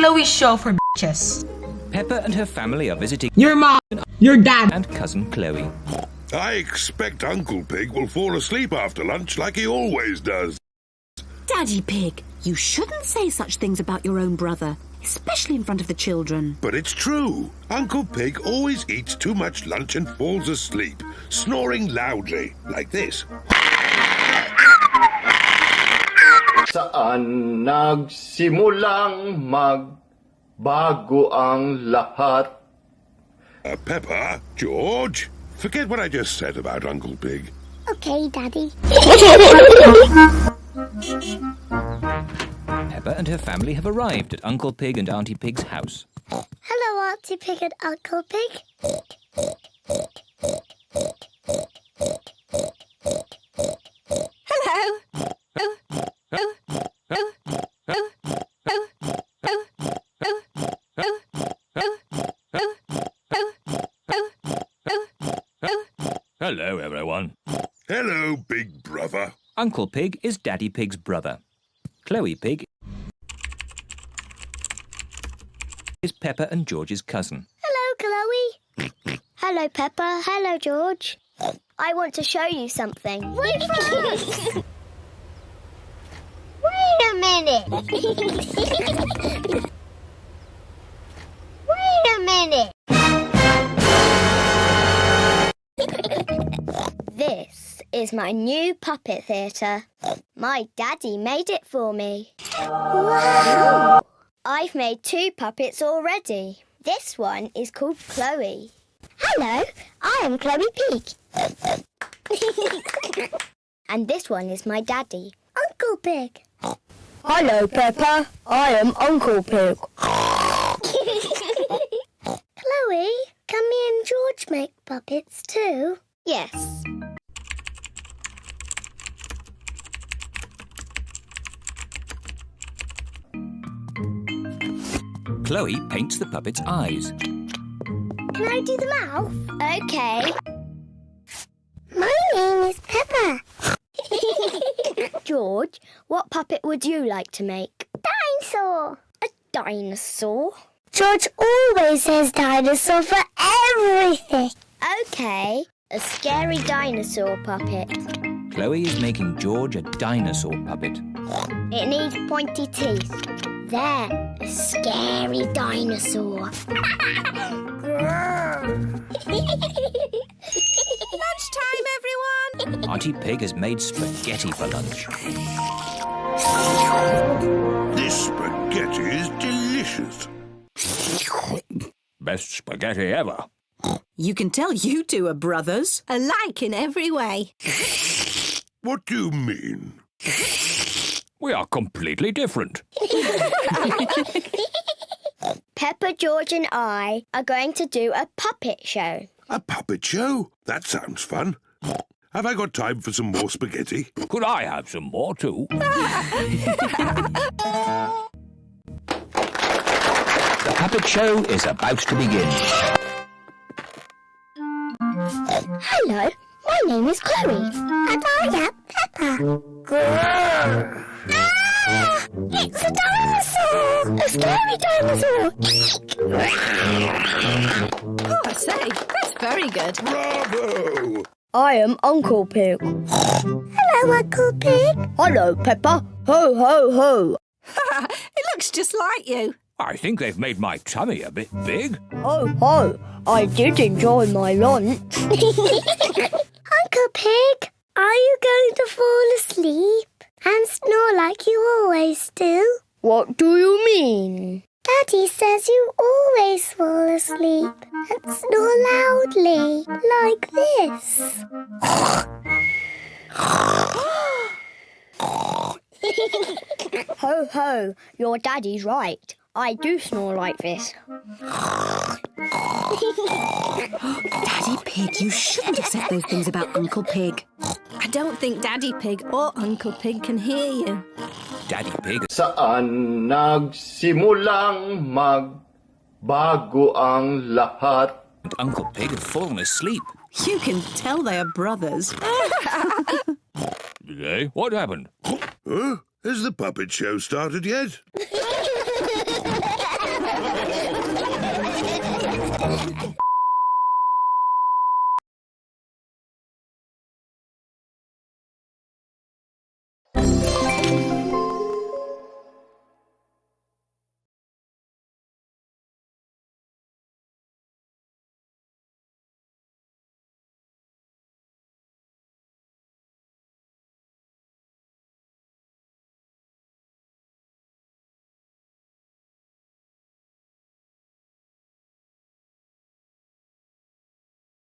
Chloe's show for bitches. Peppa and her family are visiting Your mom, your dad, and cousin Chloe. I expect Uncle Pig will fall asleep after lunch like he always does. Daddy Pig, you shouldn't say such things about your own brother, especially in front of the children. But it's true. Uncle Pig always eats too much lunch and falls asleep, snoring loudly, like this. Saan nagsimulang magbago ang lahat? Peppa, George, forget what I just said about Uncle Pig. Okay, Daddy. Peppa and her family have arrived at Uncle Pig and Auntie Pig's house. Hello, Auntie Pig and Uncle Pig. Hello. Hello, everyone. Hello, big brother. Uncle Pig is Daddy Pig's brother. Chloe Pig is Peppa and George's cousin. Hello, Chloe. Hello, Peppa. Hello, George. I want to show you something. Wait a minute. Wait a minute. This is my new puppet theatre. My daddy made it for me. Wow! I've made 2 puppets already. This one is called Chloe. Hello, I am Chloe Pig. And this one is my daddy, Uncle Pig. Hello, Peppa. I am Uncle Pig. Chloe, can me and George make puppets too? Yes. Chloe paints the puppet's eyes. Can I do the mouth? Okay. My name is Peppa. George, what puppet would you like to make? Dinosaur. A dinosaur? George always says dinosaur for everything. Okay, a scary dinosaur puppet. Chloe is making George a dinosaur puppet. It needs pointy teeth. There, a scary dinosaur. Lunchtime, everyone. Auntie Pig has made spaghetti for lunch. This spaghetti is delicious. Best spaghetti ever. You can tell you 2 are brothers, alike in every way. What do you mean? We are completely different. Peppa, George and I are going to do a puppet show. A puppet show? That sounds fun. Have I got time for some more spaghetti? Could I have some more too? The puppet show is about to begin. Hello, my name is Chloe. And I am Peppa. Grrr. Ah, it's a dinosaur! A scary dinosaur! Oh, I say, that's very good. Bravo! I am Uncle Pig. Hello, Uncle Pig. Hello, Peppa. Ho, ho, ho. It looks just like you. I think they've made my tummy a bit big. Ho, ho. I did enjoy my lunch. Uncle Pig, are you going to fall asleep and snore like you always do? What do you mean? Daddy says you always fall asleep and snore loudly, like this. Ho, ho. Your daddy's right. I do snore like this. Daddy Pig, you shouldn't have said those things about Uncle Pig. I don't think Daddy Pig or Uncle Pig can hear you. Daddy Pig Saan nagsimulang magbago ang lahat? and Uncle Pig have fallen asleep. You can tell they are brothers. Did they? What happened? Huh? Has the puppet show started yet?